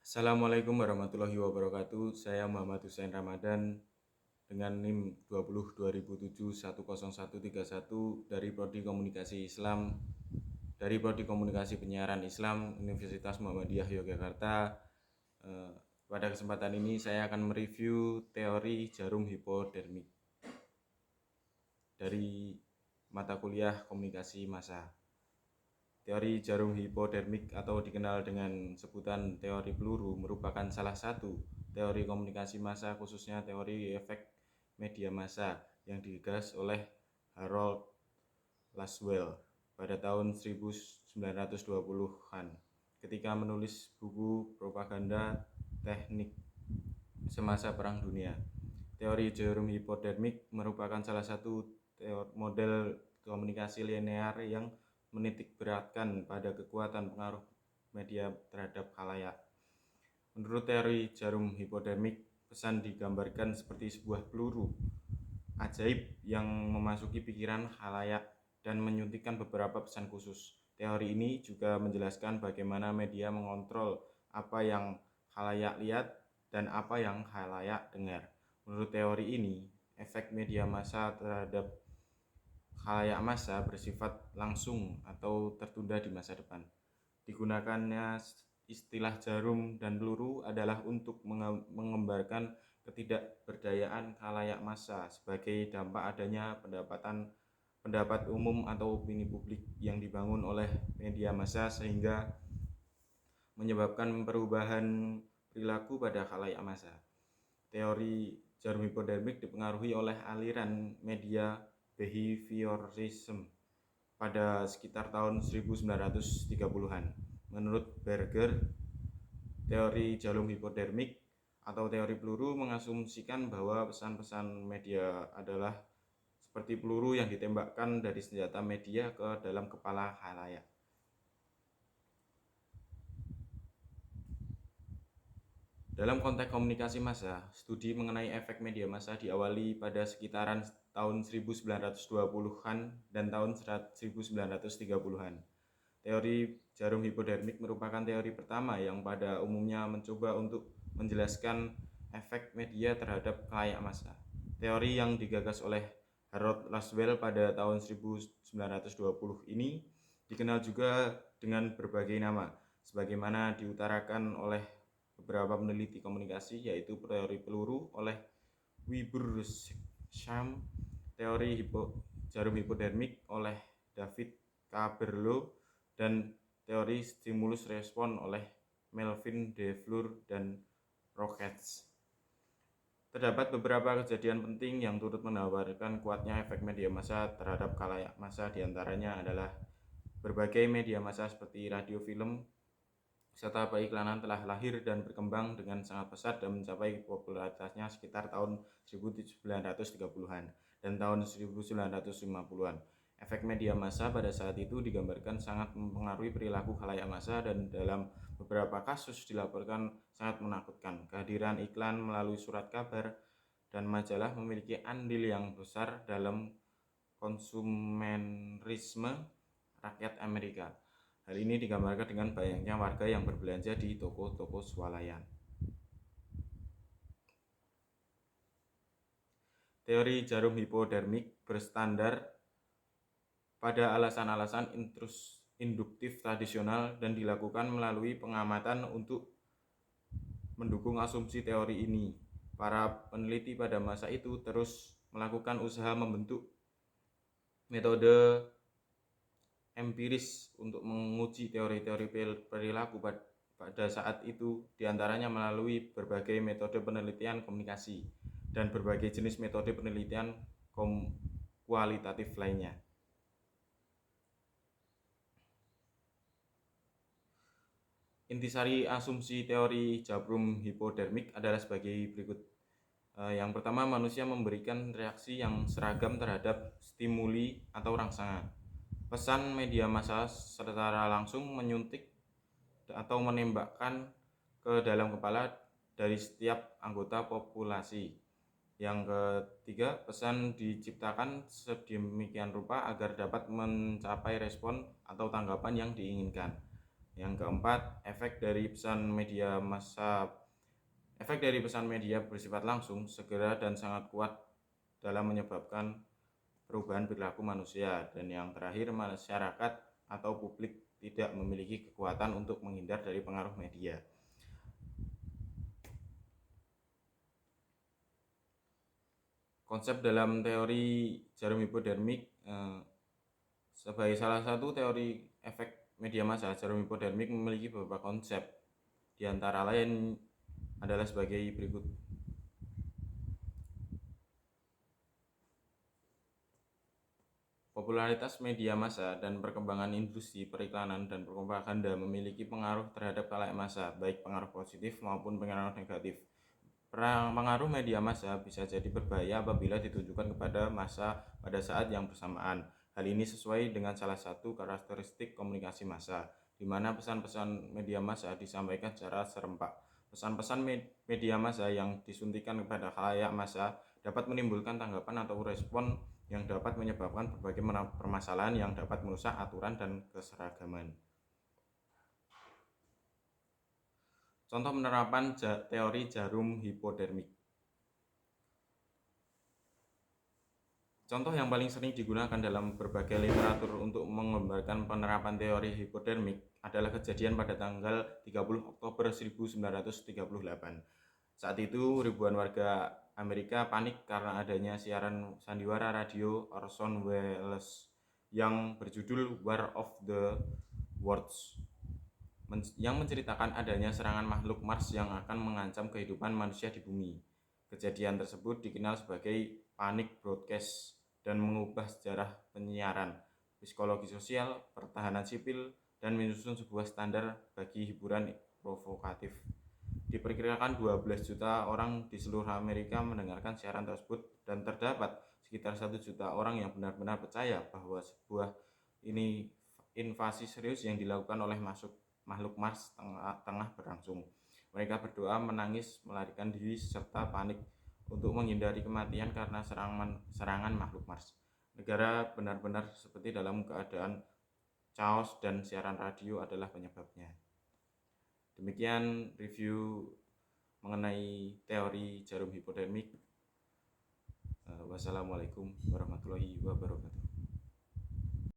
Assalamualaikum warahmatullahi wabarakatuh. Saya Muhammad Hussein Ramadan dengan NIM 20 2007 10131 dari Prodi Komunikasi Islam dari Prodi Komunikasi Penyiaran Islam Universitas Muhammadiyah Yogyakarta. Pada kesempatan ini saya akan mereview teori jarum hipodermik dari mata kuliah Komunikasi Massa. Teori jarum hipodermik atau dikenal dengan sebutan teori peluru merupakan salah satu teori komunikasi massa, khususnya teori efek media massa yang digagas oleh Harold Laswell pada tahun 1920-an ketika menulis buku propaganda teknik semasa Perang Dunia. Teori jarum hipodermik merupakan salah satu model komunikasi linear yang menitik beratkan pada kekuatan pengaruh media terhadap khalayak. Menurut teori jarum hipodermik, pesan digambarkan seperti sebuah peluru ajaib yang memasuki pikiran khalayak dan menyuntikkan beberapa pesan khusus. Teori ini juga menjelaskan bagaimana media mengontrol apa yang khalayak lihat dan apa yang khalayak dengar. Menurut teori ini, efek media massa terhadap khalayak massa bersifat langsung atau tertunda di masa depan. Digunakannya istilah jarum dan peluru adalah untuk menggambarkan ketidakberdayaan khalayak massa sebagai dampak adanya pendapat umum atau opini publik yang dibangun oleh media massa sehingga menyebabkan perubahan perilaku pada khalayak massa. Teori jarum hipodermik dipengaruhi oleh aliran media behaviorism pada sekitar tahun 1930-an. Menurut Berger, teori jarum hipodermik atau teori peluru mengasumsikan bahwa pesan-pesan media adalah seperti peluru yang ditembakkan dari senjata media ke dalam kepala khalayak. Dalam konteks komunikasi massa, studi mengenai efek media massa diawali pada sekitaran tahun 1920-an dan tahun 1930-an. Teori jarum hipodermik merupakan teori pertama yang pada umumnya mencoba untuk menjelaskan efek media terhadap khalayak massa. Teori yang digagas oleh Harold Laswell pada tahun 1920 ini dikenal juga dengan berbagai nama, sebagaimana diutarakan oleh beberapa peneliti komunikasi, yaitu teori peluru oleh Wiebursam, teori jarum hipodermik oleh David K. Berlo, dan teori stimulus respon oleh Melvin de Fleur dan Rockets. Terdapat beberapa kejadian penting yang turut menawarkan kuatnya efek media massa terhadap khalayak massa, diantaranya adalah berbagai media massa seperti radio, film, serta periklanan telah lahir dan berkembang dengan sangat pesat dan mencapai popularitasnya sekitar tahun 1930-an dan tahun 1950-an. Efek media massa pada saat itu digambarkan sangat mempengaruhi perilaku khalayak massa dan dalam beberapa kasus dilaporkan sangat menakutkan. Kehadiran iklan melalui surat kabar dan majalah memiliki andil yang besar dalam konsumerisme rakyat Amerika. Hal ini digambarkan dengan banyaknya warga yang berbelanja di toko-toko swalayan. Teori jarum hipodermik berstandar pada alasan-alasan induktif tradisional dan dilakukan melalui pengamatan untuk mendukung asumsi teori ini. Para peneliti pada masa itu terus melakukan usaha membentuk metode empiris untuk menguji teori-teori perilaku pada saat itu, diantaranya melalui berbagai metode penelitian komunikasi dan berbagai jenis metode penelitian kualitatif lainnya. Intisari asumsi teori jarum hipodermik adalah sebagai berikut. Yang pertama, manusia memberikan reaksi yang seragam terhadap stimuli atau rangsangan. Pesan media massa secara langsung menyuntik atau menembakkan ke dalam kepala dari setiap anggota populasi. Yang ketiga, pesan diciptakan sedemikian rupa agar dapat mencapai respon atau tanggapan yang diinginkan. Yang keempat, efek dari pesan media bersifat langsung, segera dan sangat kuat dalam menyebabkan perubahan perilaku manusia. Dan yang terakhir, masyarakat atau publik tidak memiliki kekuatan untuk menghindar dari pengaruh media. Konsep dalam teori jarum hipodermik sebagai salah satu teori efek media massa, jarum hipodermik memiliki beberapa konsep. Di antara lain adalah sebagai berikut. Popularitas media massa dan perkembangan industri periklanan dan propaganda memiliki pengaruh terhadap khalayak massa, baik pengaruh positif maupun pengaruh negatif. Pengaruh media massa bisa jadi berbahaya apabila ditujukan kepada massa pada saat yang bersamaan. Hal ini sesuai dengan salah satu karakteristik komunikasi massa, di mana pesan-pesan media massa disampaikan secara serempak. Pesan-pesan media massa yang disuntikan kepada khalayak massa dapat menimbulkan tanggapan atau respon yang dapat menyebabkan berbagai permasalahan yang dapat merusak aturan dan keseragaman. Contoh penerapan teori jarum hipodermik. Contoh yang paling sering digunakan dalam berbagai literatur untuk menggambarkan penerapan teori hipodermik adalah kejadian pada tanggal 30 Oktober 1938. Saat itu ribuan warga Amerika panik karena adanya siaran sandiwara radio Orson Welles yang berjudul War of the Worlds, yang menceritakan adanya serangan makhluk Mars yang akan mengancam kehidupan manusia di bumi. Kejadian tersebut dikenal sebagai panic broadcast dan mengubah sejarah penyiaran, psikologi sosial, pertahanan sipil, dan menyusun sebuah standar bagi hiburan provokatif. Diperkirakan 12 juta orang di seluruh Amerika mendengarkan siaran tersebut, dan terdapat sekitar 1 juta orang yang benar-benar percaya bahwa sebuah invasi serius yang dilakukan oleh makhluk Mars tengah berlangsung. Mereka berdoa, menangis, melarikan diri, serta panik untuk menghindari kematian karena serangan makhluk Mars. Negara benar-benar seperti dalam keadaan chaos dan siaran radio adalah penyebabnya. Demikian review mengenai teori jarum hipodermik. Wassalamualaikum warahmatullahi wabarakatuh.